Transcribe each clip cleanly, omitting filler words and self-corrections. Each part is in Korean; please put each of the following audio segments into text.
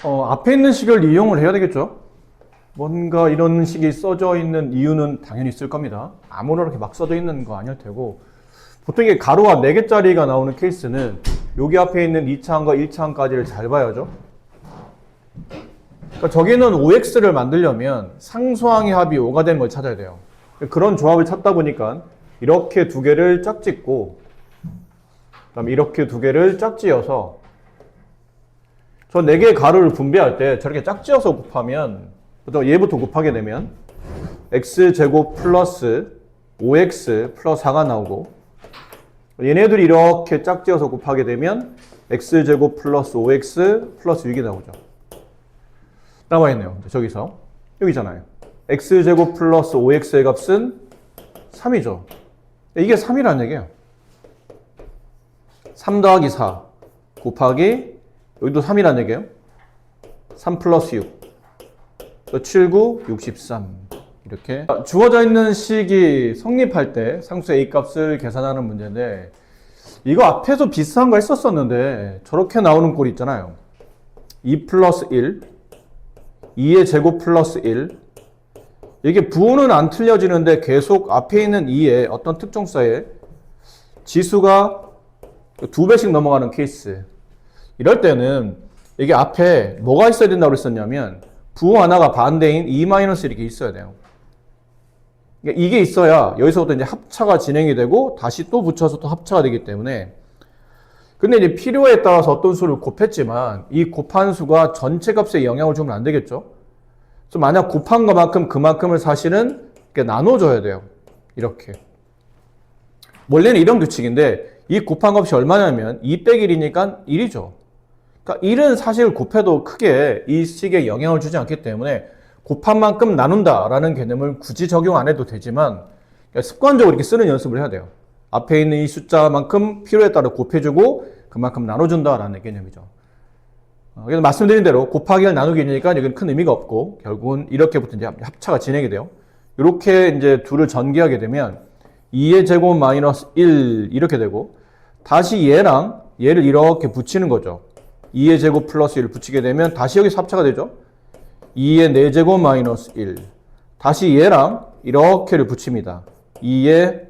앞에 있는 식을 이용을 해야 되겠죠? 뭔가 이런 식이 써져 있는 이유는 당연히 있을 겁니다. 아무나 이렇게 막 써져 있는 거 아닐 테고, 보통 이게 가로가 4개짜리가 나오는 케이스는 여기 앞에 있는 2차항과 1차항까지를 잘 봐야죠. 그러니까 저기는 OX를 만들려면 상수항의 합이 5가 되는 걸 찾아야 돼요. 그런 조합을 찾다 보니까 이렇게 두 개를 짝짓고, 그다음에 이렇게 두 개를 짝지어서 저 4개의 가로를 분배할 때 저렇게 짝지어서 곱하면, 얘부터 곱하게 되면 x제곱 플러스 5x 플러스 4가 나오고, 얘네들이 이렇게 짝지어서 곱하게 되면 x제곱 플러스 5x 플러스 6이 나오죠. 나와 있네요. 저기서 여기잖아요. x제곱 플러스 5x의 값은 3이죠. 이게 3이라는 얘기예요. 3 더하기 4 곱하기 여기도 3이라는 얘기예요. 3 플러스 6 7, 9, 63 이렇게 주어져 있는 식이 성립할 때 상수 a 값을 계산하는 문제인데, 이거 앞에서 비슷한 거 했었었는데 저렇게 나오는 꼴이 있잖아요. 2 플러스 1 2의 제곱 플러스 1, 이게 부호는 안 틀려지는데 계속 앞에 있는 2의 어떤 특정사에 지수가 2배씩 넘어가는 케이스. 이럴 때는 이게 앞에 뭐가 있어야 된다고 그랬었냐면 부호 하나가 반대인 2 마이너스 이렇게 있어야 돼요. 그러니까 이게 있어야 여기서부터 이제 합차가 진행이 되고 다시 또 붙여서 또 합차가 되기 때문에, 근데 이제 필요에 따라서 어떤 수를 곱했지만 이 곱한 수가 전체 값에 영향을 주면 안 되겠죠? 그래서 만약 곱한 것만큼 그만큼을 사실은 이렇게 나눠줘야 돼요. 이렇게. 원래는 이런 규칙인데 이 곱한 값이 얼마냐면 2 빼기 1이니까 1이죠. 그러니까 1은 사실 곱해도 크게 이 식에 영향을 주지 않기 때문에 곱한 만큼 나눈다라는 개념을 굳이 적용 안 해도 되지만 습관적으로 이렇게 쓰는 연습을 해야 돼요. 앞에 있는 이 숫자만큼 필요에 따라 곱해주고 그만큼 나눠준다라는 개념이죠. 그래서 말씀드린 대로 곱하기를 나누기 1이니까 여기는 큰 의미가 없고 결국은 이렇게부터 이제 합차가 진행이 돼요. 이렇게 이제 둘을 전개하게 되면 2의 제곱 마이너스 1 이렇게 되고, 다시 얘랑 얘를 이렇게 붙이는 거죠. 2의 제곱 플러스 1을 붙이게 되면 다시 여기서 합차가 되죠. 2의 4제곱 마이너스 1. 다시 얘랑 이렇게를 붙입니다. 2의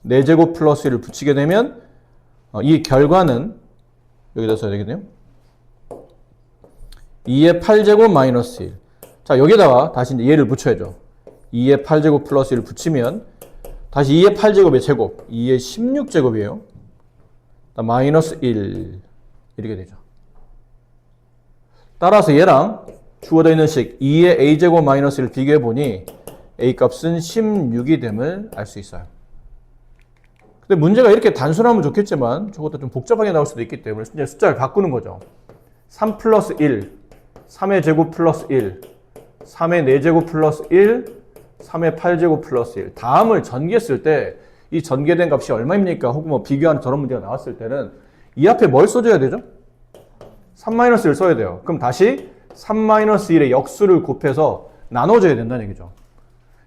4제곱 플러스 1을 붙이게 되면 이 결과는 여기다 써야 되겠네요. 2의 8제곱 마이너스 1. 자, 여기다가 다시 이제 얘를 붙여야죠. 2의 8제곱 플러스 1을 붙이면 다시 2의 8제곱의 제곱, 2의 16제곱이에요. 마이너스 1 이렇게 되죠. 따라서 얘랑 주어져 있는 식 2의 a제곱 마이너스 1을 비교해 보니 a 값은 16이 됨을 알 수 있어요. 근데 문제가 이렇게 단순하면 좋겠지만 저것도 좀 복잡하게 나올 수도 있기 때문에 이제 숫자를 바꾸는 거죠. 3 플러스 1, 3의 제곱 플러스 1, 3의 4제곱 플러스 1, 3의 8제곱 플러스 1. 다음을 전개했을 때 이 전개된 값이 얼마입니까? 혹은 뭐 비교하는 저런 문제가 나왔을 때는 이 앞에 뭘 써줘야 되죠? 3-1을 써야 돼요. 그럼 다시 3-1의 역수를 곱해서 나눠줘야 된다는 얘기죠.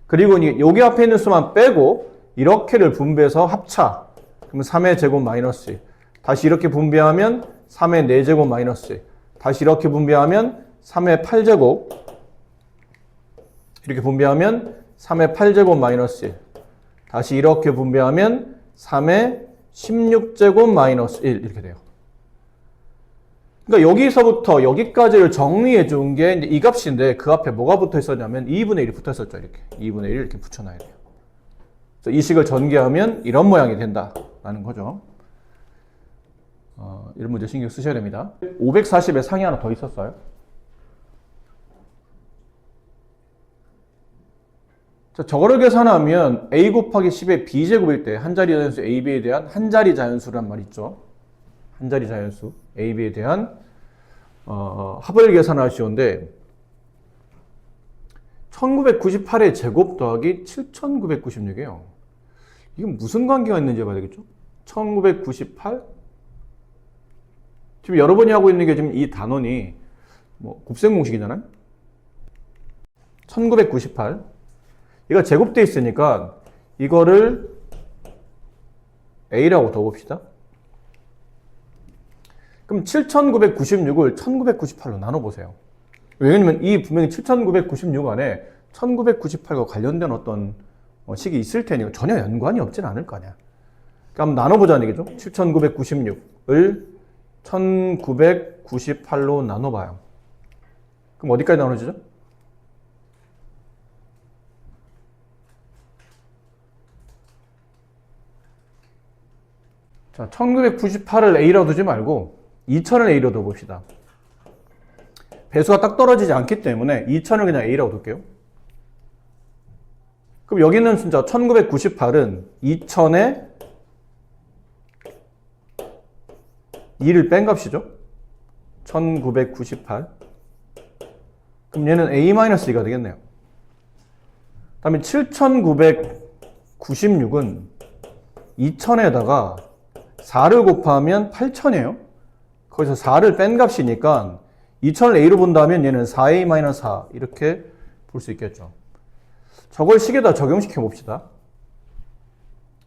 그리고 여기 앞에 있는 수만 빼고 이렇게를 분배해서 합차. 그러면 3의 제곱 마이너스 1. 다시 이렇게 분배하면 3의 4제곱 마이너스 1. 다시 이렇게 분배하면 3의 8제곱. 이렇게 분배하면 3의 8제곱 마이너스 1. 다시 이렇게 분배하면 3의 16제곱 마이너스 1 이렇게 돼요. 그러니까 여기서부터 여기까지를 정리해 준 게 이제 이 값인데 그 앞에 뭐가 붙어 있었냐면 2분의 1이 붙어 있었죠. 이렇게 2분의 1을 이렇게 붙여놔야 돼요. 그래서 이 식을 전개하면 이런 모양이 된다라는 거죠. 이런 문제 신경 쓰셔야 됩니다. 540에 상이 하나 더 있었어요. 자, 저거를 계산하면 a 곱하기 10의 b제곱일 때 한자리 자연수 ab에 대한 한자리 자연수란 말 있죠. 한자리 자연수 ab에 대한 합을 계산하시는데 1998의 제곱 더하기 7996이에요. 이게 무슨 관계가 있는지 봐야 되겠죠? 1998 지금 여러분이 하고 있는 게 지금 이 단원이 뭐 곱셈 공식이잖아요. 1998 이거 제곱되어 있으니까 이거를 a라고 더 봅시다. 그럼 7996을 1998로 나눠보세요. 왜냐면 이 분명히 7996 안에 1998과 관련된 어떤 식이 있을 테니까 전혀 연관이 없진 않을 거 아니야. 그럼 나눠보자는 얘기죠. 7996을 1998로 나눠봐요. 그럼 어디까지 나눠지죠? 자, 1998을 A로 두지 말고 2000을 A로 둬봅시다. 배수가 딱 떨어지지 않기 때문에 2000을 그냥 A라고 둘게요. 그럼 여기는 진짜 1998은 2000에 2를 뺀 값이죠. 1998. 그럼 얘는 A-2가 되겠네요. 다음에 7996은 2000에다가 4를 곱하면 8000이에요. 거기서 4를 뺀 값이니까 2000을 A로 본다면 얘는 4A-4 이렇게 볼 수 있겠죠. 저걸 식에다 적용시켜 봅시다.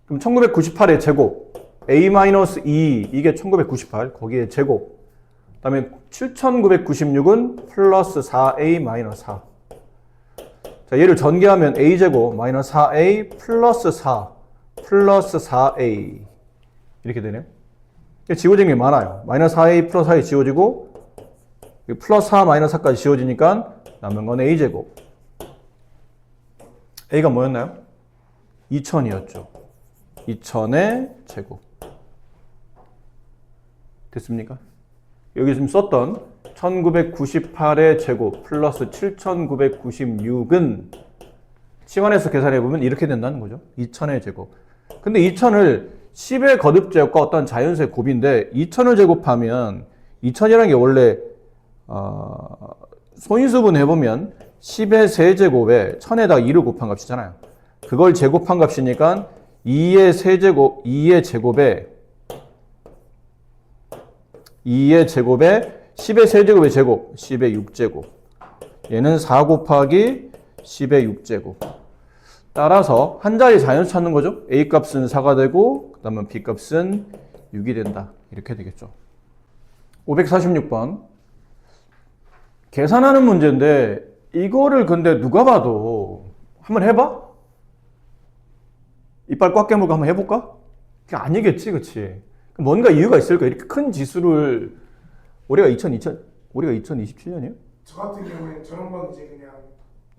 그럼 1998의 제곱 A-2 이게 1998 거기에 제곱 그 다음에 7996은 플러스 4A-4 자, 얘를 전개하면 A제곱 마이너스 4A 플러스 4 플러스 4A 이렇게 되네요. 지워진 게 많아요. 마이너스 4A 플러스 4A 지워지고 플러스 4 마이너스 4까지 지워지니까 남은 건 A제곱. A가 뭐였나요? 2000이었죠. 2000의 제곱. 됐습니까? 여기 지금 썼던 1998의 제곱 플러스 7996은 치환해서 계산해보면 이렇게 된다는 거죠. 2000의 제곱. 근데 2000을 10의 거듭제곱과 어떤 자연수의 곱인데 2000을 제곱하면 2000이라는 게 원래 소인수분 해보면 10의 세제곱에 1000에다가 2를 곱한 값이잖아요. 그걸 제곱한 값이니까 2의 세제곱, 2의 제곱에 10의 세제곱의 제곱, 10의 6제곱. 얘는 4 곱하기 10의 6제곱. 따라서 한 자리 자연수 찾는 거죠. A 값은 4가 되고 그 다음에 B 값은 6이 된다. 이렇게 되겠죠. 546번. 계산하는 문제인데 이거를 근데 누가 봐도 한번 해봐? 이빨 꽉 깨물고 한번 해볼까? 그게 아니겠지, 그치? 뭔가 이유가 있을 거야. 이렇게 큰 지수를 올해가 2027년이에요? 저 같은 경우에 저런 건 이제 그냥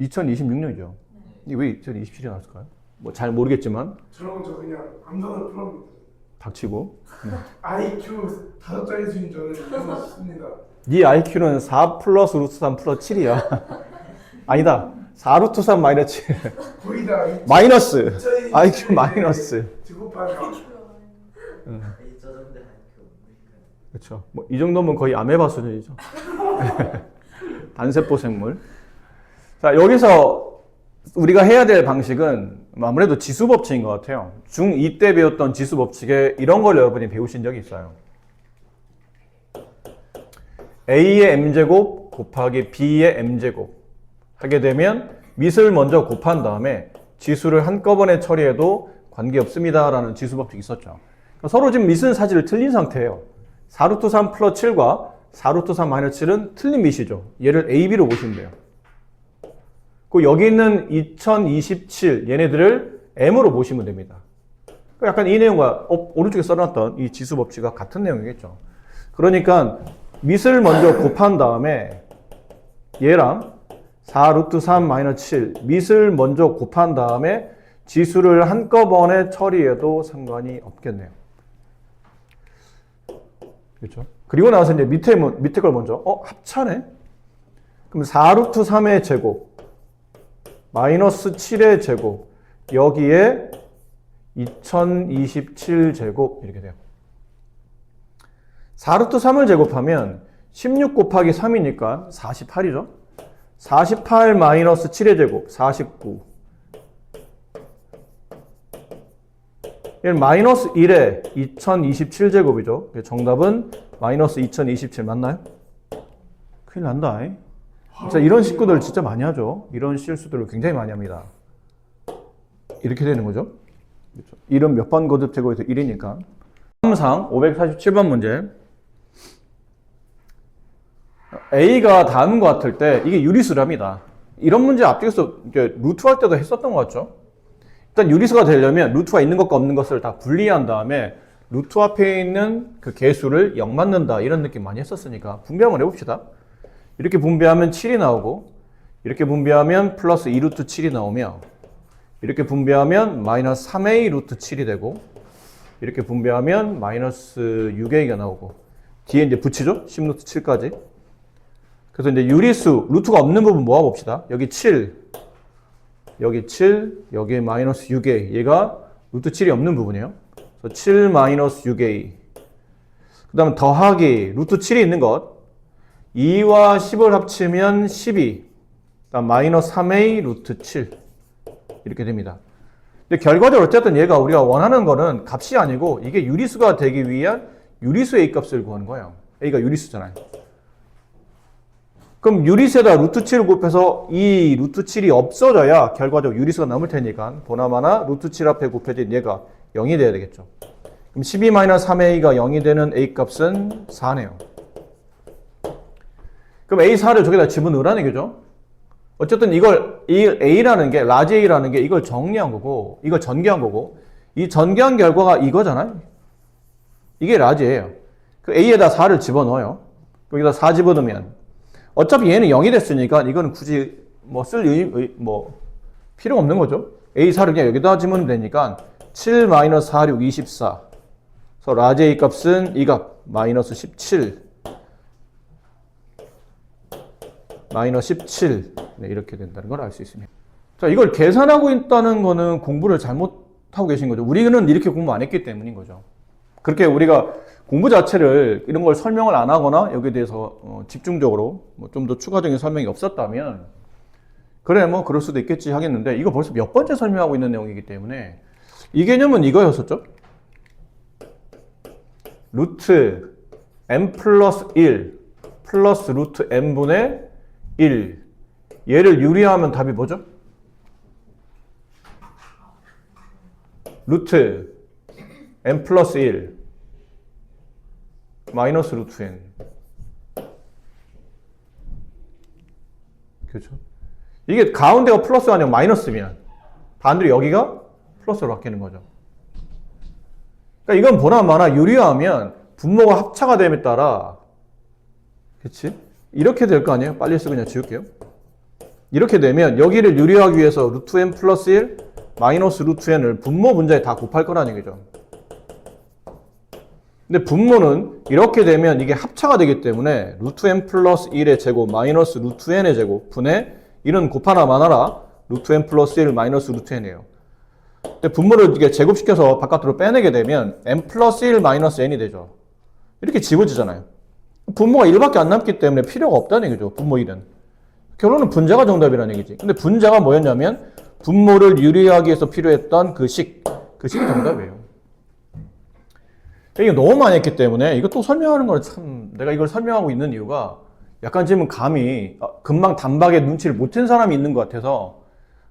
2026년이죠. 이게 왜 2027년이 나왔을까요? 뭐 잘 모르겠지만 저런 건 저 그냥 암산을 풀어봅니다. 닥치고. IQ 5자리 수인 저는 이거 싶습니다. 네 IQ는 4 플러스 루트 3 플러스 7이야. 아니다. 4 루트 3 마이너스 7. 거기다 마이너스. IQ 마이너스. 제곱하면 그렇죠. 뭐 이 정도면 거의 아메바 수준이죠. 단세포 생물. 자, 여기서 우리가 해야 될 방식은 아무래도 지수 법칙인 것 같아요. 중2 때 배웠던 지수 법칙에 이런 걸 여러분이 배우신 적이 있어요. A의 m제곱 곱하기 B의 m제곱 하게 되면 밑을 먼저 곱한 다음에 지수를 한꺼번에 처리해도 관계없습니다 라는 지수 법칙이 있었죠. 서로 지금 밑은 사실을 틀린 상태예요. 4루트 3 플러스 7과 4루트 3 마이너스 7은 틀린 밑이죠. 얘를 A, B로 보시면 돼요. 그 여기 있는 2027 얘네들을 M으로 보시면 됩니다. 약간 이 내용과 오른쪽에 써놨던 이 지수 법칙과 같은 내용이겠죠. 그러니까 밑을 먼저 곱한 다음에 얘랑 4루트 3 마이너스 7 밑을 먼저 곱한 다음에 지수를 한꺼번에 처리해도 상관이 없겠네요. 그렇죠? 그리고 나서 이제 밑에 걸 먼저 합차네? 그럼 4루트 3의 제곱 마이너스 7의 제곱 여기에 2027제곱 이렇게 돼요. 4루트 3을 제곱하면 16 곱하기 3이니까 48이죠. 48 마이너스 7의 제곱 49. 얘는 마이너스 1에 2027제곱이죠. 정답은 마이너스 2027 맞나요? 큰일 난다. 진짜 이런 식구들 진짜 많이 하죠. 이런 실수들을 굉장히 많이 합니다. 이렇게 되는 거죠. 그렇죠. 1은 몇 번 거듭 제곱해서 1이니까. 3상 547번 문제. A가 다음과 같을 때 이게 유리수랍니다. 이런 문제 앞쪽에서 이제 루트 할 때도 했었던 것 같죠? 일단 유리수가 되려면 루트가 있는 것과 없는 것을 다 분리한 다음에 루트 앞에 있는 그 개수를 0 맞는다 이런 느낌 많이 했었으니까 분배 한번 해봅시다. 이렇게 분배하면 7이 나오고 이렇게 분배하면 플러스 2루트 7이 나오며 이렇게 분배하면 마이너스 3a 루트 7이 되고 이렇게 분배하면 마이너스 6a가 나오고 뒤에 이제 붙이죠? 10루트 7까지. 그래서 이제 유리수, 루트가 없는 부분 모아봅시다. 여기 7, 여기 7, 여기 마이너스 6a. 얘가 루트 7이 없는 부분이에요. 그래서 7 마이너스 6a. 그 다음에 더하기 루트 7이 있는 것. 2와 10을 합치면 12. 그다음 마이너스 3a 루트 7. 이렇게 됩니다. 근데 결과적으로 어쨌든 얘가 우리가 원하는 거는 값이 아니고 이게 유리수가 되기 위한 유리수 a 값을 구하는 거예요. a가 유리수잖아요. 그럼 유리수에다 루트 7을 곱해서 이 루트 7이 없어져야 결과적으로 유리수가 남을 테니까 보나마나 루트 7 앞에 곱해진 얘가 0이 돼야 되겠죠. 그럼 12-3a가 0이 되는 a 값은 4네요. 그럼 a4를 저기다 집어넣으라는 얘기죠. 어쨌든 이걸 a라는 게 라지 a라는 게 이걸 정리한 거고 이걸 전개한 거고 이 전개한 결과가 이거잖아요. 이게 라지예요. 그 a에다 4를 집어넣어요. 여기다 4 집어넣으면 어차피 얘는 0이 됐으니까 이거는 굳이 뭐 쓸 필요가 없는 거죠. A4를 그냥 여기다 집으면 되니까 7-4, 6, 24. 그래서 라지 A 값은 이 값, 마이너스 17. 마이너스 17. 네, 이렇게 된다는 걸 알 수 있습니다. 자, 이걸 계산하고 있다는 거는 공부를 잘못하고 계신 거죠. 우리는 이렇게 공부 안 했기 때문인 거죠. 그렇게 우리가 공부 자체를 이런 걸 설명을 안 하거나 여기에 대해서 집중적으로 좀 더 추가적인 설명이 없었다면 그래 뭐 그럴 수도 있겠지 하겠는데 이거 벌써 몇 번째 설명하고 있는 내용이기 때문에 이 개념은 이거였었죠. 루트 m 플러스 1 플러스 루트 m분의 1 얘를 유리하면 답이 뭐죠? 루트 m 플러스 1 마이너스 루트 n. 그렇죠? 이게 가운데가 플러스가 아니라 마이너스면 반대로 여기가 플러스로 바뀌는 거죠. 그러니까 이건 보나마나 유리하면 분모가 합차가 됨에 따라 그렇지? 이렇게 될 거 아니에요? 빨리 쓰고 그냥 지울게요. 이렇게 되면 여기를 유리하기 위해서 루트 n 플러스 1 마이너스 루트 n을 분모 분자에 다 곱할 거라는 얘기죠. 근데 분모는 이렇게 되면 이게 합차가 되기 때문에 루트 n 플러스 1의 제곱 마이너스 루트 n의 제곱 분의 1은 곱하나 마나라 루트 n 플러스 1 마이너스 루트 n이에요. 근데 분모를 이게 제곱시켜서 바깥으로 빼내게 되면 n 플러스 1 마이너스 n이 되죠. 이렇게 지워지잖아요. 분모가 1밖에 안 남기 때문에 필요가 없다는 얘기죠. 분모 1은. 결론은 분자가 정답이라는 얘기지. 근데 분자가 뭐였냐면 분모를 유리하기 위해서 필요했던 그 식이 정답이에요. 이게 너무 많이 했기 때문에 이것도 설명하는 걸 참 내가 이걸 설명하고 있는 이유가 약간 지금 감이 금방 단박에 눈치를 못 챈 사람이 있는 것 같아서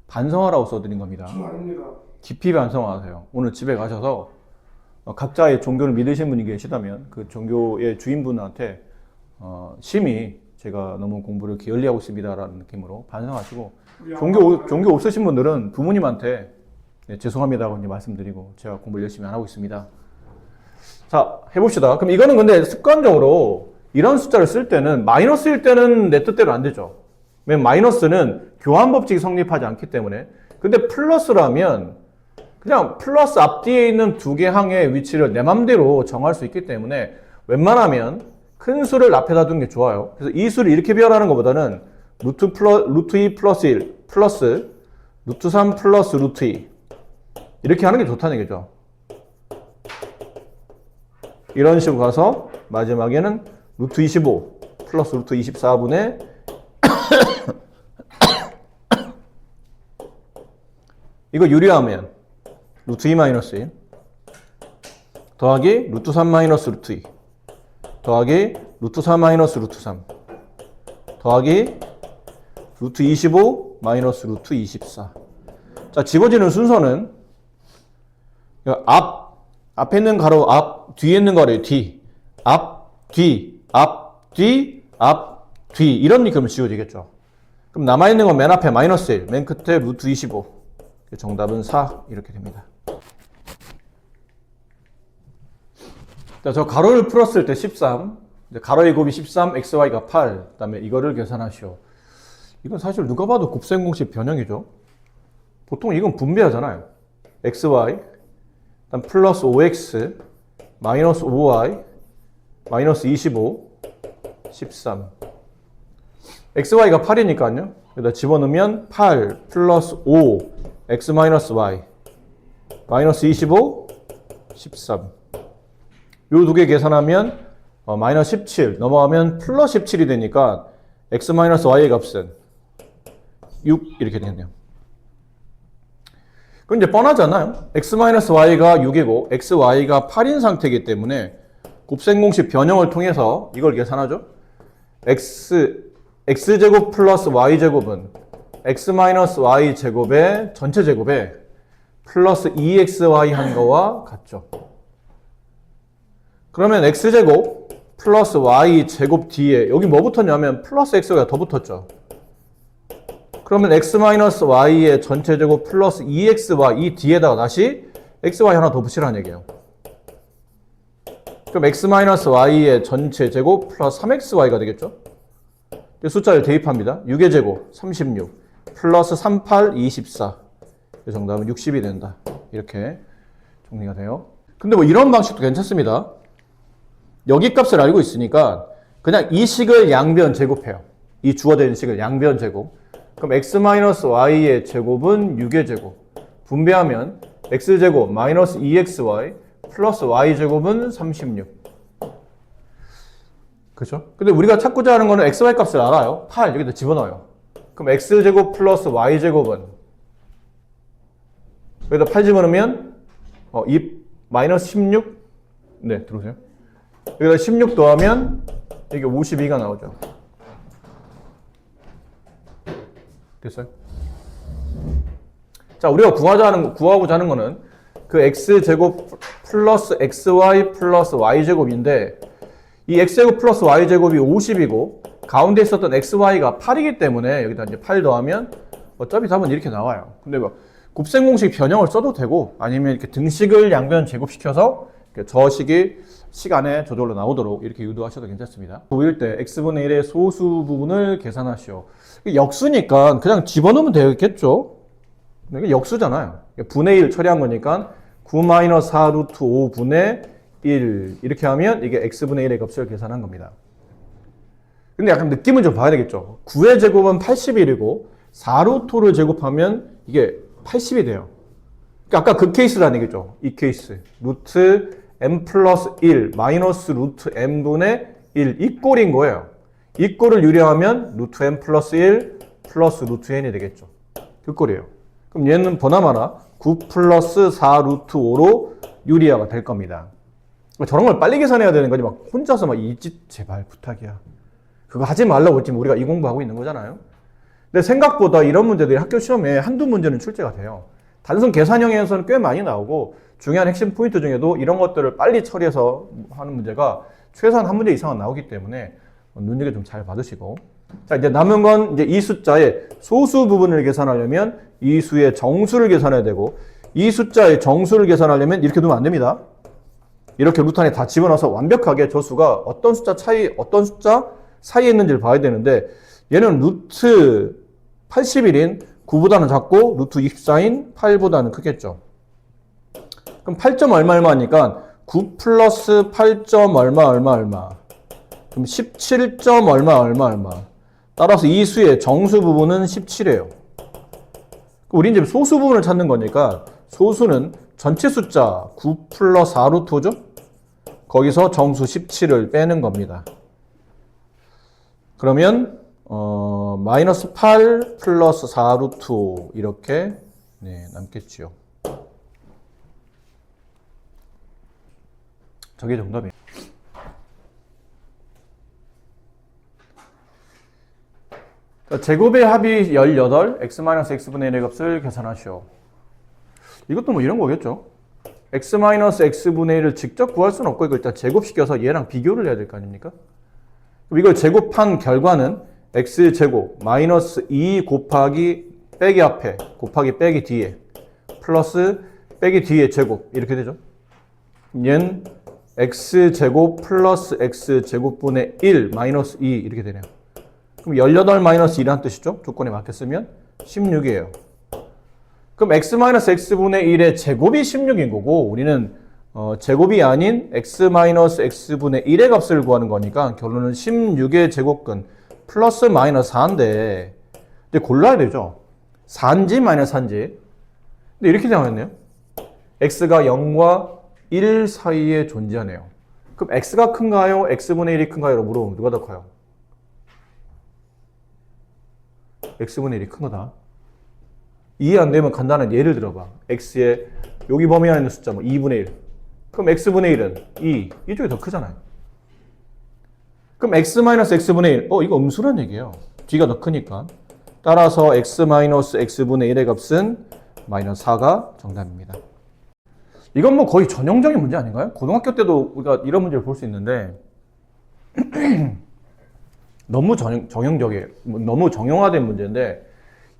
반성하라고 써드린 겁니다. 저 아닙니다. 깊이 반성하세요. 오늘 집에 가셔서 각자의 종교를 믿으신 분이 계시다면 그 종교의 주인분한테 심히 제가 너무 공부를 게을리하고 있습니다라는 느낌으로 반성하시고 종교 없으신 분들은 부모님한테 네, 죄송합니다고 이제 말씀드리고 제가 공부를 열심히 안 하고 있습니다. 자, 해봅시다. 그럼 이거는 근데 습관적으로 이런 숫자를 쓸 때는 마이너스일 때는 내 뜻대로 안 되죠. 왜냐면 마이너스는 교환 법칙이 성립하지 않기 때문에. 근데 플러스라면 그냥 플러스 앞뒤에 있는 두 개 항의 위치를 내 맘대로 정할 수 있기 때문에 웬만하면 큰 수를 앞에다 두는 게 좋아요. 그래서 이 수를 이렇게 비교하는 것보다는 루트 2 플러스 1 플러스 루트 3 플러스 루트 2 이렇게 하는 게 좋다는 얘기죠. 이런 식으로 가서 마지막에는 루트 25 플러스 루트 24분의 이거 유리하면 루트 2 마이너스 1 더하기 루트 3 마이너스 루트 2 더하기 루트 4 마이너스 루트 3 더하기 루트 25 마이너스 루트 24. 자, 집어지는 순서는 앞에 있는 가로 앞, 뒤에 있는 가로 뒤, 앞, 뒤, 앞, 뒤, 앞, 뒤 이런 그러면 지워지겠죠. 그럼 남아있는 건 맨 앞에 마이너스 1, 맨 끝에 루트 25. 정답은 4 이렇게 됩니다. 자, 저 가로를 풀었을 때 13, 가로의 곱이 13, xy가 8, 그 다음에 이거를 계산하시오. 이건 사실 누가 봐도 곱셈공식 변형이죠. 보통 이건 분배하잖아요. xy, 그다음 플러스 5x, 마이너스 5y, 마이너스 25, 13. xy가 8이니까요. 여기다 집어넣으면 8 플러스 5, x 마이너스 y, 마이너스 25, 13. 요 두 개 계산하면 마이너스 17 넘어가면 플러스 17이 되니까 x 마이너스 y의 값은 6 이렇게 되겠네요. 그럼 이제 뻔하잖아요. x 마이너스 y가 6이고 xy가 8인 상태이기 때문에 곱셈공식 변형을 통해서 이걸 계산하죠. x제곱 플러스 y제곱은 x 마이너스 y제곱의 전체 제곱에 플러스 2xy 한 거와 같죠. 그러면 x제곱 플러스 y제곱 뒤에 여기 뭐 붙었냐면 플러스 x가 더 붙었죠. 그러면 x 마이너스 y의 전체 제곱 플러스 2xy 이 뒤에다가 다시 xy 하나 더 붙이라는 얘기예요. 그럼 x 마이너스 y의 전체 제곱 플러스 3xy가 되겠죠. 숫자를 대입합니다. 6의 제곱 36 플러스 38 24. 정답은 60이 된다. 이렇게 정리가 돼요. 근데 뭐 이런 방식도 괜찮습니다. 여기 값을 알고 있으니까 그냥 이 식을 양변 제곱해요. 이 주어져 있는 식을 양변 제곱. 그럼 x-y의 제곱은 6의 제곱. 분배하면 x제곱 마이너스 2xy 플러스 y제곱은 36. 그죠? 근데 우리가 찾고자 하는 거는 xy 값을 알아요. 8 여기다 집어넣어요. 그럼 x제곱 플러스 y제곱은 여기다 8 집어넣으면 마이너스 16? 네, 들어오세요. 여기다 16 더하면 이게 52가 나오죠. 됐어요? 자, 우리가 구하고자 하는 거는 그 x제곱 플러스 xy 플러스 y제곱인데 이 x제곱 플러스 y제곱이 50이고 가운데 있었던 xy가 8이기 때문에 여기다 이제 8 더하면 어차피 답은 이렇게 나와요. 근데 뭐 곱셈공식 변형을 써도 되고 아니면 이렇게 등식을 양변 제곱시켜서 저 식이 시간에 저절로 나오도록 이렇게 유도하셔도 괜찮습니다. 보일 때 x분의 1의 소수 부분을 계산하시오. 역수니까 그냥 집어넣으면 되겠죠. 이게 역수잖아요. 분의 1 처리한 거니까 9-4 루트 5분의 1 이렇게 하면 이게 x분의 1의 값을 계산한 겁니다. 근데 약간 느낌을 좀 봐야 되겠죠. 9의 제곱은 81이고 4 루트 5를 제곱하면 이게 80이 돼요. 그러니까 아까 그 케이스라는 얘기죠. 이 케이스. 루트 m 플러스 1 마이너스 루트 m분의 1 이 꼴인 거예요. 이 꼴을 유리하면 루트 m 플러스 1 플러스 루트 n이 되겠죠. 그 꼴이에요. 그럼 얘는 보나마나 9 플러스 4 루트 5로 유리화가 될 겁니다. 저런 걸 빨리 계산해야 되는 거지 막 혼자서 막 이 짓 제발 부탁이야. 그거 하지 말라고 지금 우리가 이 공부하고 있는 거잖아요. 근데 생각보다 이런 문제들이 학교 시험에 한두 문제는 출제가 돼요. 단순 계산형에서는 꽤 많이 나오고 중요한 핵심 포인트 중에도 이런 것들을 빨리 처리해서 하는 문제가 최소한 한 문제 이상은 나오기 때문에 눈여겨 좀 잘 받으시고. 자, 이제 남은 건 이제 이 숫자의 소수 부분을 계산하려면 이 수의 정수를 계산해야 되고 이 숫자의 정수를 계산하려면 이렇게 두면 안 됩니다. 이렇게 루트 안에 다 집어넣어서 완벽하게 저 수가 어떤 숫자 사이에 있는지를 봐야 되는데 얘는 루트 81인 9보다는 작고 루트 24인 8보다는 크겠죠. 그럼 8점 얼마니까 9 플러스 8점 얼마. 그럼 17점 얼마. 따라서 이 수의 정수 부분은 17이에요. 우리 이제 소수 부분을 찾는 거니까 소수는 전체 숫자 9 플러스 4 루트 5죠? 거기서 정수 17을 빼는 겁니다. 그러면 마이너스 8 플러스 4 루트 5 이렇게 남겠지요. 저게 정답이에요. 제곱의 합이 18, x-x분의 1의 값을 계산하시오. 이것도 뭐 이런 거겠죠. x-x분의 1을 직접 구할 수는 없고 이걸 일단 제곱시켜서 얘랑 비교를 해야 될 거 아닙니까? 그럼 이걸 제곱한 결과는 x제곱 마이너스 2 곱하기 빼기 앞에 곱하기 빼기 뒤에 플러스 빼기 뒤에 제곱 이렇게 되죠. 얘는 x제곱 플러스 x제곱분의 1 마이너스 2 이렇게 되네요. 그럼 18 마이너스 2라는 뜻이죠. 조건에 맞게 쓰면 16이에요. 그럼 x 마이너스 x분의 1의 제곱이 16인 거고 우리는 제곱이 아닌 x 마이너스 x분의 1의 값을 구하는 거니까 결론은 16의 제곱근 플러스 마이너스 4인데 이제 골라야 되죠. 4인지 마이너스 4인지. 근데 이렇게 나와있네요. x가 0과 1 사이에 존재하네요. 그럼 x가 큰가요? x분의 1이 큰가요? 물어보면 누가 더 커요? x분의 1이 큰 거다. 이해 안 되면 간단한 예를 들어봐. x의 여기 범위 안에 있는 숫자 뭐 2분의 1. 그럼 x분의 1은 2. 이쪽이 더 크잖아요. 그럼 x 마이너스 x분의 1. 이거 음수란 얘기예요. 뒤가 더 크니까. 따라서 x 마이너스 x분의 1의 값은 마이너스 4가 정답입니다. 이건 뭐 거의 전형적인 문제 아닌가요? 고등학교 때도 우리가 이런 문제를 볼 수 있는데 너무 정형적이에요. 너무 정형화된 문제인데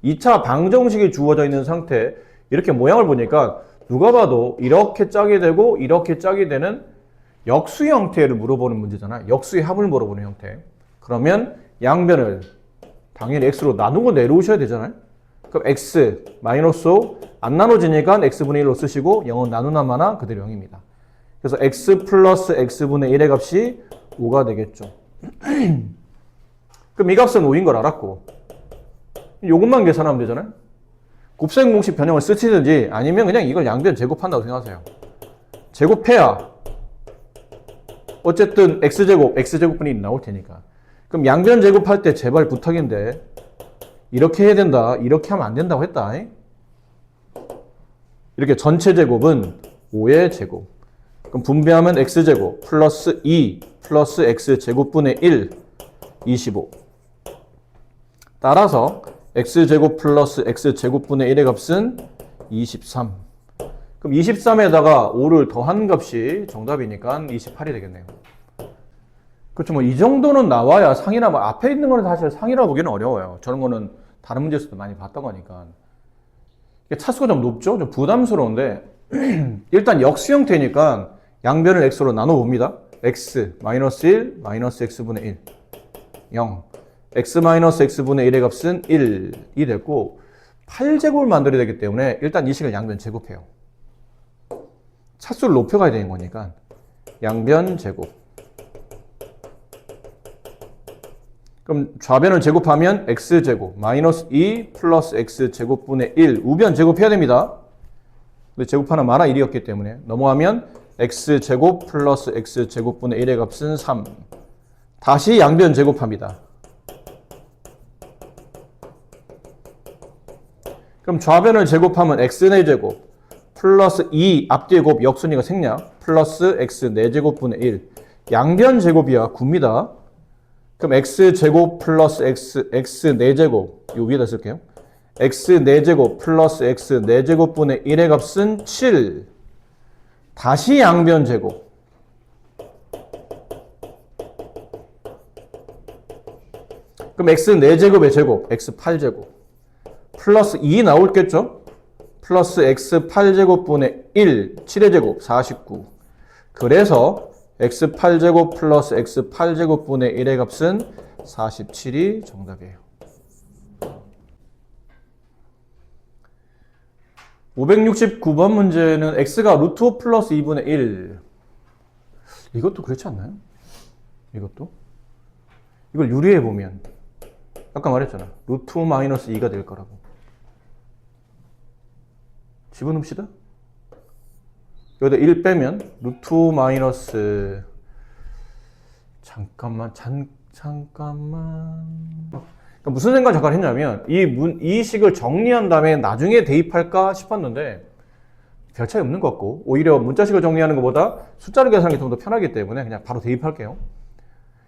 2차 방정식이 주어져 있는 상태 이렇게 모양을 보니까 누가 봐도 이렇게 짝이 되고 이렇게 짝이 되는 역수 형태를 물어보는 문제잖아요. 역수의 합을 물어보는 형태. 그러면 양변을 당연히 x로 나누고 내려오셔야 되잖아요. 그럼 x 마이너스 5 안 나눠지니까 x분의 1로 쓰시고 0은 나누나 마나 그대로 0입니다. 그래서 x 플러스 x분의 1의 값이 5가 되겠죠. 그럼 이 값은 5인 걸 알았고 요것만 계산하면 되잖아요. 곱셈 공식 변형을 쓰시든지 아니면 그냥 이걸 양변 제곱한다고 생각하세요. 제곱해야 어쨌든 x제곱분이 나올 테니까. 그럼 양변 제곱할 때 제발 부탁인데 이렇게 해야 된다. 이렇게 하면 안 된다고 했다. 이렇게 전체 제곱은 5의 제곱. 그럼 분배하면 x제곱 플러스 2 플러스 x제곱분의 1 25. 따라서 x제곱 플러스 x제곱분의 1의 값은 23. 그럼 23에다가 5를 더한 값이 정답이니까 28이 되겠네요. 그렇죠. 뭐 이 정도는 나와야 상이라, 뭐 앞에 있는 거는 사실 상이라 보기는 어려워요. 저런 거는 다른 문제에서도 많이 봤던 거니까. 차수가 좀 높죠? 좀 부담스러운데 일단 역수 형태니까 양변을 x로 나눠봅니다. x 마이너스 1 마이너스 x분의 1 0 x 마이너스 x분의 1의 값은 1이 됐고 8제곱을 만들어야 되기 때문에 일단 이 식을 양변 제곱해요. 차수를 높여가야 되는 거니까 양변 제곱. 그럼 좌변을 제곱하면 x제곱 마이너스 2 플러스 x제곱분의 1 우변 제곱해야 됩니다. 근데 제곱하나 마나 1이었기 때문에 넘어가면 x제곱 플러스 x제곱분의 1의 값은 3. 다시 양변 제곱합니다. 그럼 좌변을 제곱하면 x 4제곱 플러스 2 앞뒤의 곱 역순위가 생략 플러스 x 4제곱분의 1 양변 제곱이야 9입니다. 그럼 x제곱 플러스 x 4제곱 요 위에다 쓸게요. x 4제곱 플러스 x 4제곱분의 1의 값은 7. 다시 양변 제곱. 그럼 x 4제곱의 제곱 x 8제곱 플러스 2 나올겠죠? 플러스 x 8제곱분의 1 7의 제곱 49. 그래서 x 8제곱 플러스 x 8제곱분의 1의 값은 47이 정답이에요. 569번 문제는 x가 루트 5 플러스 2분의 1. 이것도 그렇지 않나요? 이것도? 이걸 유리해 보면 아까 말했잖아. 루트 5 마이너스 2가 될 거라고. 집어넣읍시다. 여기다 1 빼면 루트 5 마이너스 잠깐만 그러니까 무슨 생각 잠깐 했냐면 이 식을 정리한 다음에 나중에 대입할까 싶었는데 별 차이 없는 것 같고 오히려 문자식을 정리하는 것보다 숫자를 계산하는 게 좀 더 편하기 때문에 그냥 바로 대입할게요.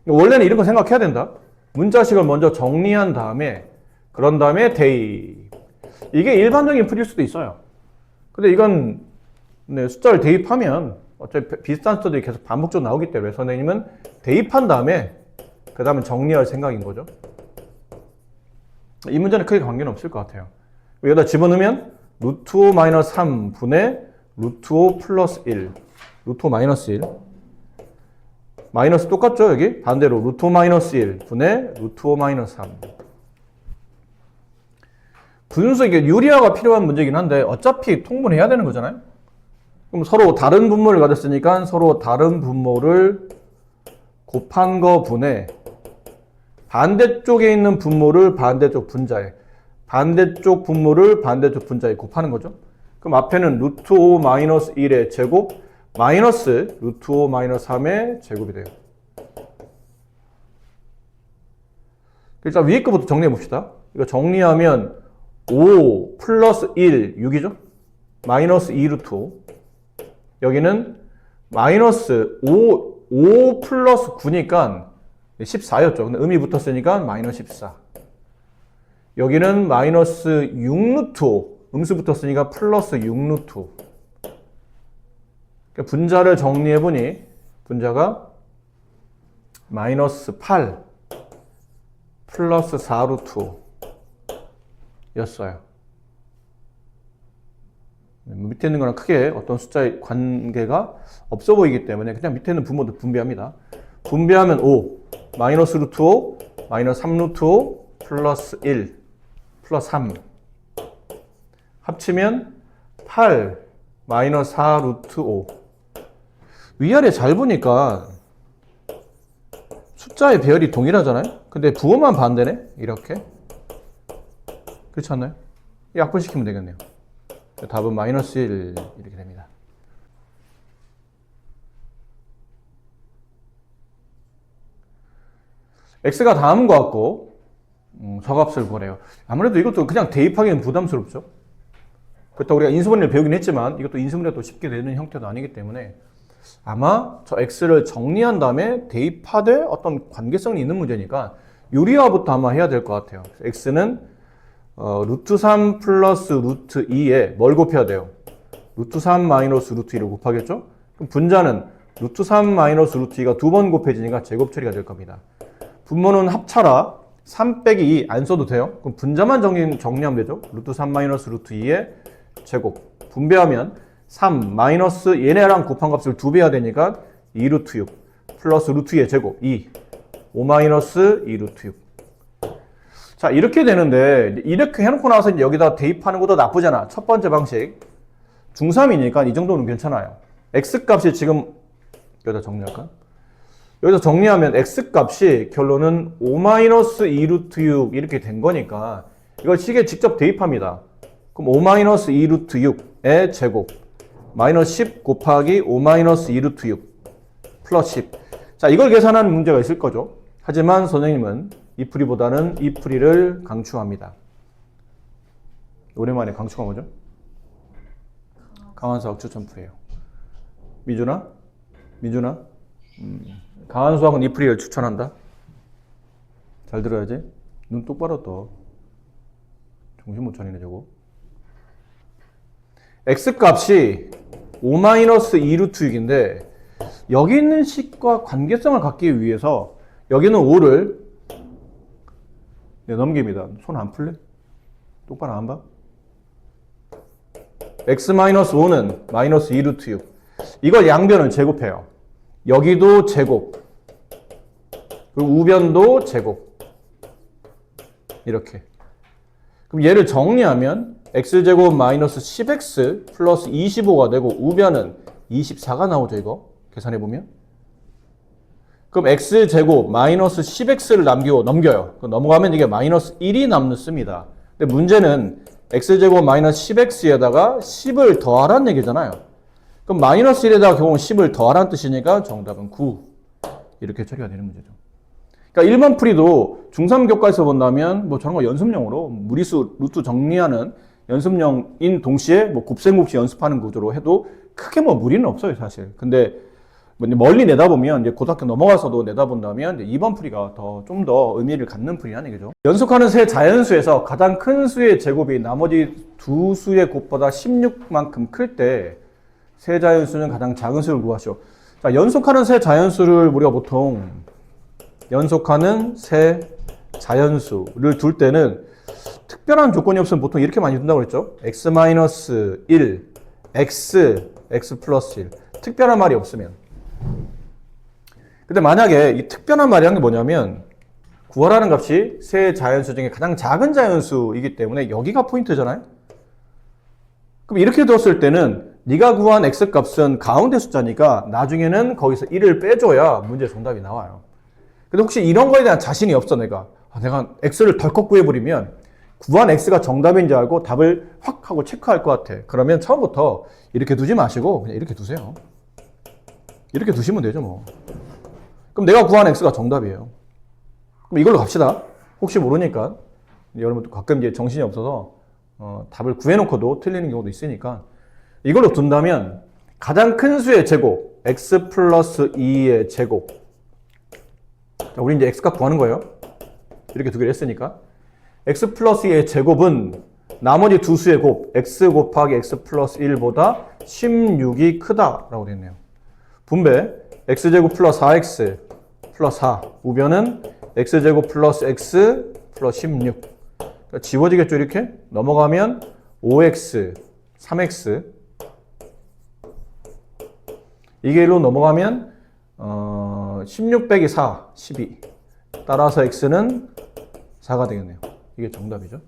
원래는 이런 거 생각해야 된다. 문자식을 먼저 정리한 다음에 그런 다음에 대입. 이게 일반적인 풀일 수도 있어요. 근데 이건 네, 숫자를 대입하면 어차피 비슷한 숫자들이 계속 반복적으로 나오기 때문에 선생님은 대입한 다음에 그 다음에 정리할 생각인 거죠. 이 문제는 크게 관계는 없을 것 같아요. 여기다 집어넣으면 루트 5 마이너스 3 분의 루트 5 플러스 1, 루트 5 마이너스 1. 마이너스 똑같죠, 여기? 반대로 루트 5 마이너스 1 분의 루트 5 마이너스 3. 분수 이게 유리화가 필요한 문제긴 한데 어차피 통분해야 되는 거잖아요. 그럼 서로 다른 분모를 가졌으니까 서로 다른 분모를 곱한 거 분의 반대쪽에 있는 분모를 반대쪽 분자에, 반대쪽 분모를 반대쪽 분자에 곱하는 거죠. 그럼 앞에는 루트 5 마이너스 1의 제곱 마이너스 루트 5 마이너스 3의 제곱이 돼요. 일단 위에 거부터 정리해 봅시다. 이거 정리하면 5 플러스 1, 6이죠? 마이너스 2 루트 5. 여기는 마이너스 5 플러스 9니까 14였죠. 근데 음이 붙었으니까 마이너스 14. 여기는 마이너스 6 루트 5. 음수 붙었으니까 플러스 6 루트 5. 그러니까 분자를 정리해보니 분자가 마이너스 8 플러스 4 루트 5 였어요. 밑에 있는 거랑 크게 어떤 숫자의 관계가 없어 보이기 때문에 그냥 밑에 있는 분모도 분배합니다. 분배하면 5 마이너스 루트 5 마이너스 3 루트 5 플러스 1 플러스 3 합치면 8 마이너스 4 루트 5. 위아래 잘 보니까 숫자의 배열이 동일하잖아요. 근데 부호만 반대네. 이렇게. 그렇지 않나요? 약분시키면 되겠네요. 답은 마이너스 1 이렇게 됩니다. x가 다음인 것 같고 저값을 구하래요. 아무래도 이것도 그냥 대입하기는 부담스럽죠. 그렇다고 우리가 인수분해를 배우긴 했지만 이것도 인수분해가 쉽게 되는 형태도 아니기 때문에 아마 저 x를 정리한 다음에 대입하되 어떤 관계성이 있는 문제니까 유리화부터 아마 해야 될 것 같아요. x는 루트 3 플러스 루트 2에 뭘 곱해야 돼요? 루트 3 마이너스 루트 2를 곱하겠죠? 그럼 분자는 루트 3 마이너스 루트 2가 두 번 곱해지니까 제곱 처리가 될 겁니다. 분모는 합차라 3 빼기 2 안 써도 돼요. 그럼 분자만 정리하면 되죠. 루트 3 마이너스 루트 2의 제곱. 분배하면 3 마이너스 얘네랑 곱한 값을 2배 해야 되니까 2 루트 6 플러스 루트 2의 제곱 2 5 마이너스 2 루트 6. 자, 이렇게 되는데 이렇게 해놓고 나서 이제 여기다 대입하는 것도 나쁘잖아. 첫 번째 방식. 중3이니까 이 정도는 괜찮아요. x값이 지금 여기다 정리할까? 여기서 정리하면 x값이 결론은 5 마이너스 2 루트 6 이렇게 된 거니까 이걸 식에 직접 대입합니다. 그럼 5 마이너스 2 루트 6의 제곱 마이너스 10 곱하기 5 마이너스 2 루트 6 플러스 10. 자, 이걸 계산하는 문제가 있을 거죠. 하지만 선생님은 이 풀이보다는 이 풀이를 강추합니다. 오랜만에 강추가 뭐죠? 강한수학 추천풀이에요. 미준아? 민준아? 강한수학은 이 풀이를 추천한다. 잘 들어야지. 눈 똑바로 떠. 정신 못 차리네 저거. x값이 5-2 루트 6인데 여기 있는 식과 관계성을 갖기 위해서 여기는 5를 넘깁니다. 손 안 풀래? 똑바로 안 봐? x-5는 마이너스 2 루트 6. 이걸 양변을 제곱해요. 여기도 제곱. 그리고 우변도 제곱. 이렇게. 그럼 얘를 정리하면 x제곱 마이너스 10x 플러스 25가 되고 우변은 24가 나오죠. 이거 계산해보면. 그럼 x제곱 마이너스 10x를 넘겨요. 넘어가면 이게 마이너스 1이 남습니다. 근데 문제는 x제곱 마이너스 10x에다가 10을 더하라는 얘기잖아요. 그럼 마이너스 1에다가 결국은 10을 더하라는 뜻이니까 정답은 9. 이렇게 처리가 되는 문제죠. 그러니까 1번 풀이도 중3 교과에서 본다면 뭐 저런 거 연습용으로 무리수 루트 정리하는 연습용인 동시에 뭐 곱셈곱식 연습하는 구조로 해도 크게 뭐 무리는 없어요, 사실. 근데 멀리 내다보면 이제 고등학교 넘어가서도 내다본다면 이제 2번 풀이가 좀 더 의미를 갖는 풀이라는 얘기죠. 연속하는 세 자연수에서 가장 큰 수의 제곱이 나머지 두 수의 곱보다 16만큼 클 때 세 자연수는 가장 작은 수를 구하시오. 자, 연속하는 세 자연수를 우리가 보통 연속하는 세 자연수를 둘 때는 특별한 조건이 없으면 보통 이렇게 많이 둔다고 그랬죠. x-1, x 플러스 1. 특별한 말이 없으면. 근데 만약에 이 특별한 말이란 게 뭐냐면 구하라는 값이 세 자연수 중에 가장 작은 자연수이기 때문에 여기가 포인트잖아요. 그럼 이렇게 뒀을 때는 네가 구한 x값은 가운데 숫자니까 나중에는 거기서 1을 빼줘야 문제 정답이 나와요. 근데 혹시 이런 거에 대한 자신이 없어 내가 x를 덜컥 구해버리면 구한 x가 정답인 줄 알고 답을 확 하고 체크할 것 같아. 그러면 처음부터 이렇게 두지 마시고 그냥 이렇게 두세요. 이렇게 두시면 되죠 뭐. 그럼 내가 구한 x가 정답이에요. 그럼 이걸로 갑시다. 혹시 모르니까 여러분도 가끔 이제 정신이 없어서 답을 구해놓고도 틀리는 경우도 있으니까 이걸로 둔다면 가장 큰 수의 제곱 x 플러스 2의 제곱. 자, 우리 이제 x값 구하는 거예요. 이렇게 두 개를 했으니까 x 플러스 2의 제곱은 나머지 두 수의 곱 x 곱하기 x 플러스 1보다 16이 크다라고 되어 있네요. 분배 x제곱 플러스 4x 플러스 4 우변은 x제곱 플러스 x 플러스 16 그러니까 지워지겠죠 이렇게? 넘어가면 5x 3x 이게 1로 넘어가면 16 빼기 4 12 따라서 x는 4가 되겠네요. 이게 정답이죠.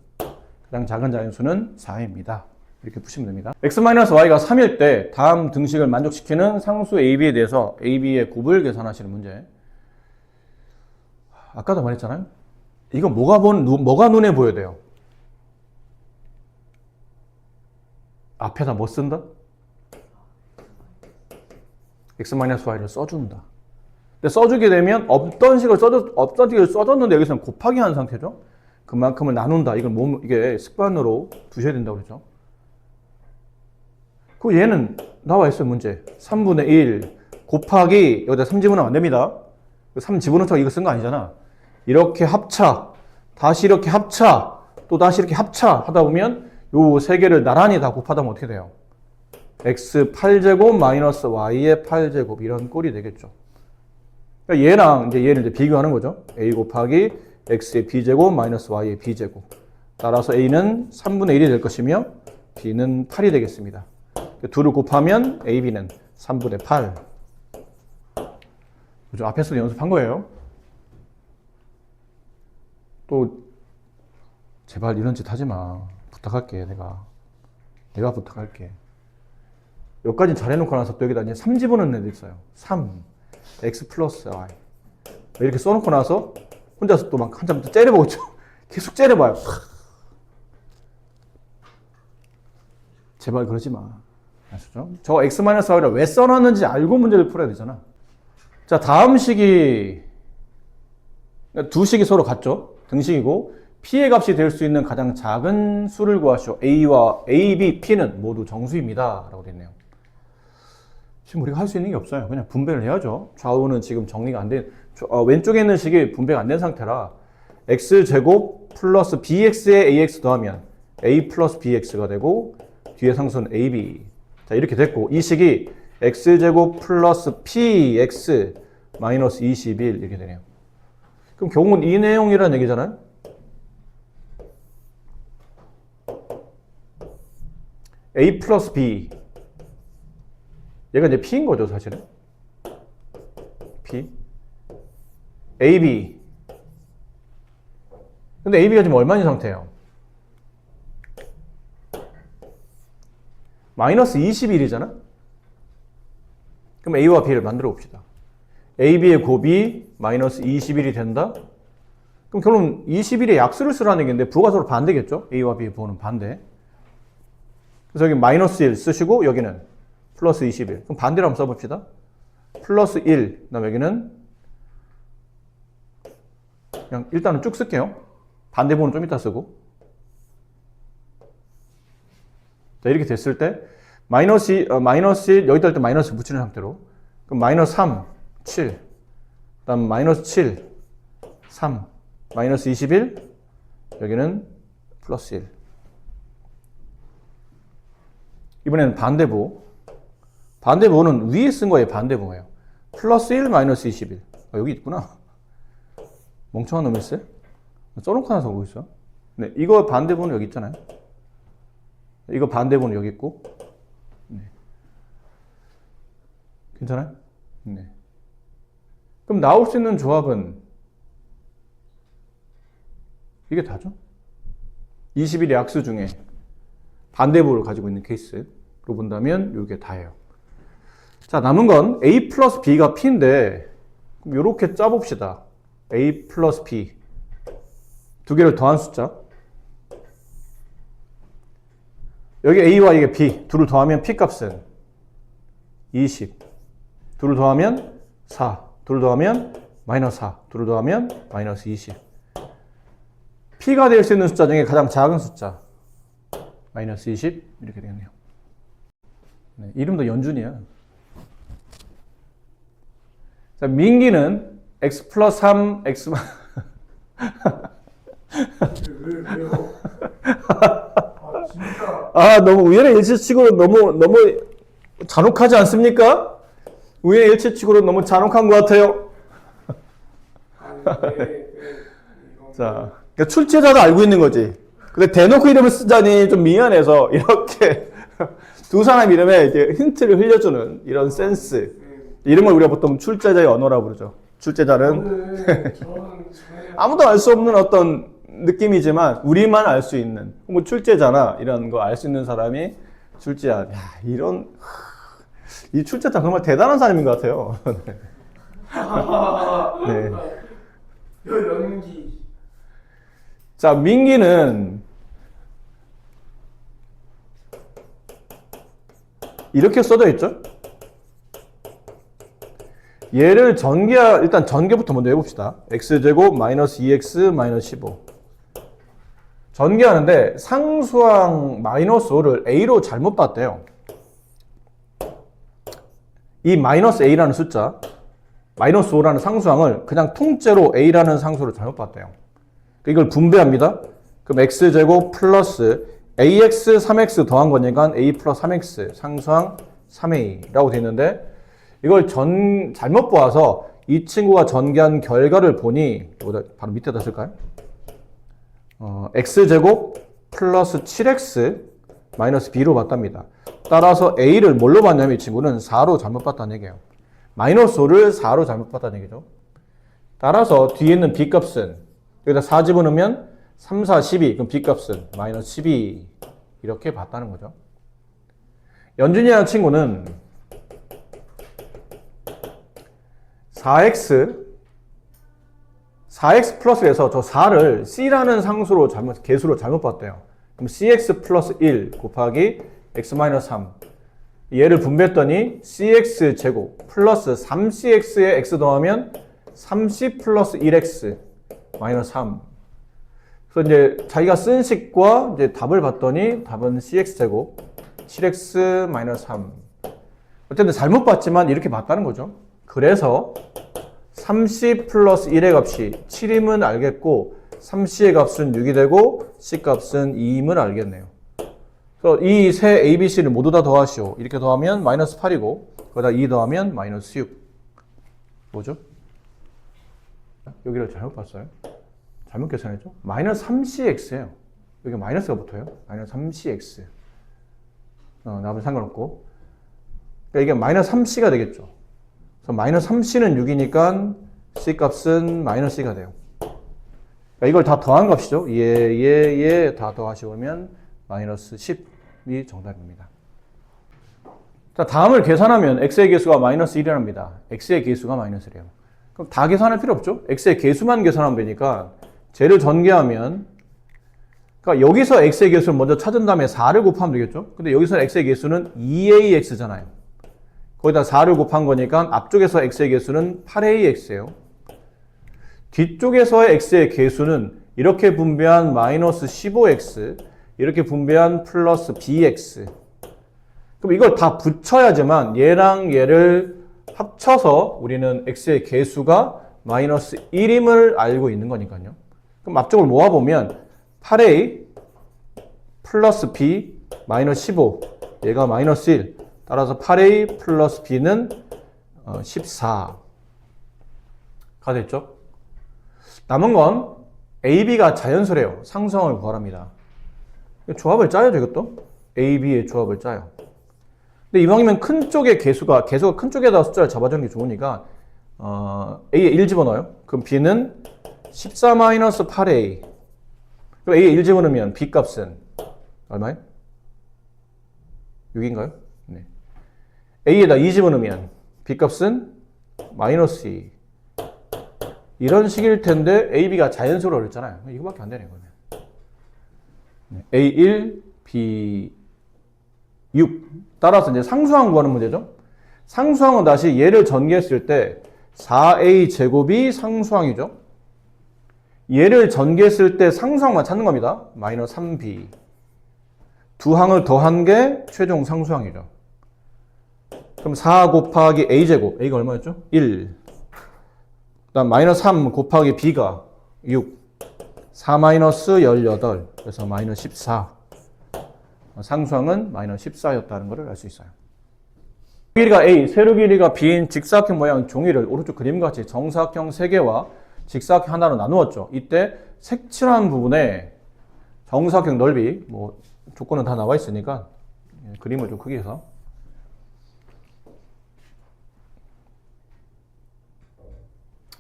가장 작은 자연수는 4입니다. 이렇게 푸시면 됩니다. x-y가 3일 때 다음 등식을 만족시키는 상수 ab에 대해서 ab의 곱을 계산하시는 문제. 아까도 말했잖아요. 이거 뭐가 눈에 보여야 돼요? 앞에다 뭐 쓴다? x-y를 써준다. 근데 써주게 되면 없던 식을 써줬는데 여기서는 곱하기 한 상태죠. 그만큼을 나눈다. 이게 습관으로 두셔야 된다고 그러죠. 그 얘는 나와 있어요, 문제. 3분의 1 곱하기 여기다 3 집어넣으면 안 됩니다. 3 집어넣자고 이거 쓴 거 아니잖아. 이렇게 합차, 다시 이렇게 합차, 또 다시 이렇게 합차 하다 보면 요 세 개를 나란히 다 곱하다 보면 어떻게 돼요? x 8제곱 마이너스 y의 8제곱 이런 꼴이 되겠죠. 그러니까 얘랑 얘를 이제 비교하는 거죠. a 곱하기 x의 b제곱 마이너스 y의 b제곱. 따라서 a는 3분의 1이 될 것이며 b는 8이 되겠습니다. 둘을 곱하면 ab는 3분의 8. 그죠? 앞에서도 연습한 거예요. 또 제발 이런 짓 하지 마. 부탁할게. 내가 부탁할게. 여기까지 잘해놓고 나서 또 여기다 이제 3 집어넣는 애도 있어요. 3 x 플러스 y 이렇게 써놓고 나서 혼자서 또 막 한참 또 째려보고 있죠. 계속 째려봐요. 제발 그러지 마. 아시죠? 저 x-y를 왜 써놨는지 알고 문제를 풀어야 되잖아. 자, 다음 식이 두 식이 서로 같죠? 등식이고 p의 값이 될 수 있는 가장 작은 수를 구하시오. a와 a, b, p는 모두 정수입니다. 라고 되어 있네요. 지금 우리가 할 수 있는 게 없어요. 그냥 분배를 해야죠. 좌우는 지금 정리가 안 된, 왼쪽에 있는 식이 분배가 안 된 상태라 x제곱 플러스 bx에 ax 더하면 a 플러스 bx가 되고 뒤에 상수는 ab. 자, 이렇게 됐고 이 식이 x제곱 플러스 px 마이너스 21 이렇게 되네요. 그럼 결국은 이 내용이라는 얘기잖아요. a 플러스 b 얘가 이제 p인 거죠 사실은. p ab 근데 ab가 지금 얼마인 상태예요? 마이너스 21이잖아. 그럼 a와 b를 만들어 봅시다. ab의 곱이 마이너스 21이 된다. 그럼 결론 21의 약수를 쓰라는 얘기인데 부가 서로 반대겠죠? a와 b의 부호는 반대. 그래서 여기 마이너스 1 쓰시고 여기는 플러스 21. 그럼 반대로 한번 써봅시다. 플러스 1. 그 다음에 여기는 그냥 일단은 쭉 쓸게요. 반대 부호는 좀 이따 쓰고. 자, 이렇게 됐을 때 마이너스 1 여기다 할 때 마이너스 붙이는 상태로. 그럼 마이너스 3, 7. 그 다음 마이너스 7, 3. 마이너스 21. 여기는 플러스 1. 이번에는 반대부. 반대부는 위에 쓴 거에 반대부예요. 플러스 1 마이너스 21. 여기 있구나. 멍청한 놈이 있어요? 써놓고 하나 적고 있어. 네, 이거 반대번호 여기 있잖아요. 이거 반대번호 여기 있고. 네. 괜찮아요? 네. 그럼 나올 수 있는 조합은 이게 다죠? 21의 약수 중에 반대번호를 가지고 있는 케이스로 본다면 이게 다예요. 자, 남은 건 A 플러스 B가 P인데 그럼 이렇게 짜봅시다. A 플러스 B 두 개를 더한 숫자. 여기 A와 이게 B 둘을 더하면 P 값은 20 둘을 더하면 4 둘을 더하면 마이너스 4 둘을 더하면 마이너스 20 P가 될 수 있는 숫자 중에 가장 작은 숫자 마이너스 20 이렇게 되겠네요. 네, 이름도 연준이야. 자, 민기는 x 플러스 3 x 왜요? 진짜. 아, 너무 우연의 일치치고로 너무 잔혹하지 않습니까? 우연의 일치치고로 너무 잔혹한 것 같아요. 아니, 자, 그러니까 출제자도 알고 있는 거지. 근데 대놓고 이름을 쓰자니 좀 미안해서 이렇게 두 사람 이름에 이렇게 힌트를 흘려주는 이런 센스. 이런 걸 우리가 보통 출제자의 언어라고 부르죠. 출제자는 저는 아무도 알 수 없는 어떤 느낌이지만 우리만 알 수 있는 뭐 출제자나 이런 거 알 수 있는 사람이 출제자. 야, 이 출제자 정말 대단한 사람인 것 같아요. 네. 연기. 자, 민기는 이렇게 써져 있죠? 얘를 일단 전개부터 먼저 해봅시다. x제곱 마이너스 2x 마이너스 15. 전개하는데 상수항 마이너스 5를 a로 잘못 봤대요. 이 마이너스 a라는 숫자, 마이너스 5라는 상수항을 그냥 통째로 a라는 상수로 잘못 봤대요. 이걸 분배합니다. 그럼 x제곱 플러스 ax 3x 더한 거니까 a 플러스 3x 상수항 3a라고 되어 있는데 이걸 잘못 보아서 이 친구가 전개한 결과를 보니 이거 바로 밑에다 쓸까요? x제곱 플러스 7x 마이너스 b로 봤답니다. 따라서 a를 뭘로 봤냐면 이 친구는 4로 잘못 봤다는 얘기예요. 마이너스 5를 4로 잘못 봤다는 얘기죠. 따라서 뒤에 있는 b 값은 여기다 4 집어넣으면 3, 4, 12 그럼 b 값은 마이너스 12 이렇게 봤다는 거죠. 연준이라는 친구는 4x 플러스에서 저 4를 c라는 상수로 개수로 잘못 봤대요. 그럼 cx 플러스 1 곱하기 x 마이너스 3 얘를 분배했더니 cx 제곱 플러스 3cx에 x 더하면 3c 플러스 1x 마이너스 3 그래서 이제 자기가 쓴 식과 이제 답을 봤더니 답은 cx 제곱 7x 마이너스 3 어쨌든 잘못 봤지만 이렇게 봤다는 거죠. 그래서 3c 플러스 1의 값이 7임은 알겠고 3c의 값은 6이 되고 c 값은 2임을 알겠네요. 그래서 이 세 a, b, c를 모두 다 더하시오. 이렇게 더하면 마이너스 8이고 거기다 2 더하면 마이너스 6. 뭐죠? 여기를 잘못 봤어요. 잘못 계산했죠? 마이너스 3cx예요. 여기 마이너스가 붙어요. 마이너스 3cx. 나머지 상관없고. 그러니까 이게 마이너스 3c가 되겠죠. 그래서 마이너스 3c는 6이니까 c 값은 마이너스 c가 돼요. 그러니까 이걸 다 더한 값이죠. 얘 다 더하시면 마이너스 10이 정답입니다. 자, 다음을 계산하면 x의 개수가 마이너스 1이랍니다. x의 개수가 마이너스 1이에요. 그럼 다 계산할 필요 없죠? x의 개수만 계산하면 되니까 쟤를 전개하면 그러니까 여기서 x의 개수를 먼저 찾은 다음에 4를 곱하면 되겠죠? 근데 여기서 x의 개수는 2ax잖아요. 거기다 4를 곱한 거니까 앞쪽에서 x의 개수는 8ax예요. 뒤쪽에서의 x의 개수는 이렇게 분배한 마이너스 15x, 이렇게 분배한 플러스 bx. 그럼 이걸 다 붙여야지만 얘랑 얘를 합쳐서 우리는 x의 개수가 마이너스 1임을 알고 있는 거니까요. 그럼 앞쪽을 모아보면 8a 플러스 b 마이너스 15, 얘가 마이너스 1. 따라서 8a 플러스 b는 14가 됐죠. 남은 건 AB가 자연수래요. 상수항을 구하랍니다. 조합을 짜야죠, 이것도. AB의 조합을 짜요. 근데 이왕이면 큰 쪽의 개수가 큰 쪽에다 숫자를 잡아주는 게 좋으니까 A에 1 집어넣어요. 그럼 B는 14-8A. 그럼 A에 1 집어넣으면 B 값은 얼마예요? 6인가요? 네. A에다 2 집어넣으면 B 값은 -2. 이런 식일 텐데 A, B가 자연수로 그랬잖아요. 이거밖에 안 되네, 그러면. 네. A1, B6. 따라서 이제 상수항 구하는 문제죠. 상수항은 다시 얘를 전개했을 때 4A 제곱이 상수항이죠. 얘를 전개했을 때 상수항만 찾는 겁니다. -3B. 두 항을 더한 게 최종 상수항이죠. 그럼 4 곱하기 A제곱. A가 얼마였죠? 1. 그 다음 -3 곱하기 B가 6. 4-18. 그래서 -14. 상수항은 -14였다는 것을 알 수 있어요. 길이가 A, 세로 길이가 B인 직사각형 모양 종이를 오른쪽 그림같이 정사각형 3개와 직사각형 하나로 나누었죠. 이때 색칠한 부분에 정사각형 넓이, 뭐 조건은 다 나와 있으니까 그림을 좀 크게 해서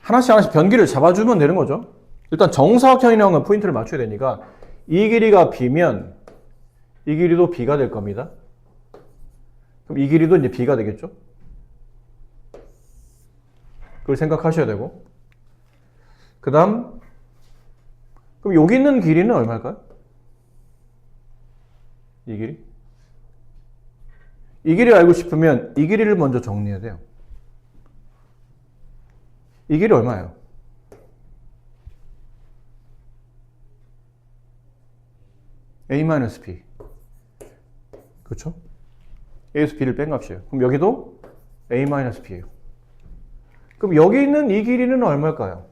하나씩 변기를 잡아주면 되는 거죠. 일단 정사각형이라는 건 포인트를 맞춰야 되니까 이 길이가 B면 이 길이도 B가 될 겁니다. 그럼 이 길이도 이제 B가 되겠죠? 그걸 생각하셔야 되고. 그 다음, 그럼 여기 있는 길이는 얼마일까요? 이 길이? 이 길이 알고 싶으면 이 길이를 먼저 정리해야 돼요. 이 길이 얼마예요? A-B. 그렇죠? A에서 B를 뺀 값이에요. 그럼 여기도 A-B예요. 그럼 여기 있는 이 길이는 얼마일까요?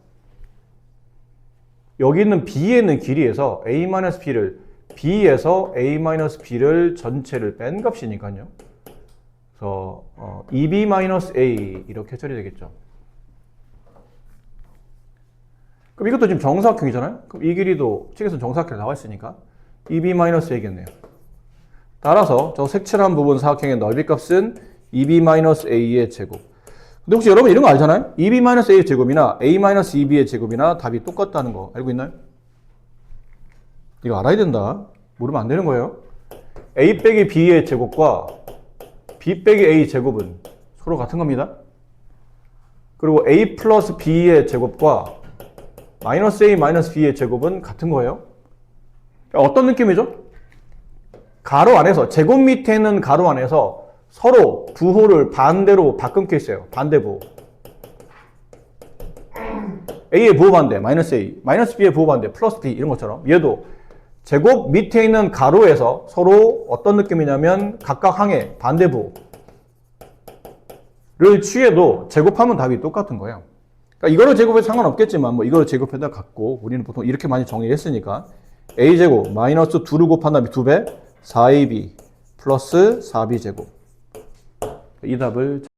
여기 있는 B에 있는 길이에서 A-B를 B에서 A-B를 전체를 뺀 값이니까요. 그래서 2B-A 이렇게 처리 되겠죠. 그럼 이것도 지금 정사각형이잖아요. 그럼 이 길이도 책에서 정사각형 나와 있으니까 2B-A겠네요. 따라서 저 색칠한 부분 사각형의 넓이 값은 2B-A의 제곱. 근데 혹시 여러분 이런 거 알잖아요? 2B-A의 제곱이나 A-2B의 제곱이나 답이 똑같다는 거 알고 있나요? 이거 알아야 된다. 모르면 안 되는 거예요. A 빼기 B의 제곱과 B 빼기 A 제곱은 서로 같은 겁니다. 그리고 A 플러스 B의 제곱과 마이너스 A 마이너스 B의 제곱은 같은 거예요. 어떤 느낌이죠? 가로 안에서, 제곱 밑에 있는 가로 안에서 서로 부호를 반대로 바꾼 케이스예요. 반대부호. A의 부호 반대, 마이너스 A, 마이너스 B의 부호 반대, 플러스 B 이런 것처럼 얘도 제곱 밑에 있는 가로에서 서로 어떤 느낌이냐면 각각 항의 반대부호를 취해도 제곱하면 답이 똑같은 거예요. 그러니까 이거를 제곱해도 상관없겠지만 뭐 이거를 제곱해다 갖고 우리는 보통 이렇게 많이 정리했으니까 A제곱 마이너스 2를 곱한 다음에 2배 4AB 플러스 4B제곱 이 답을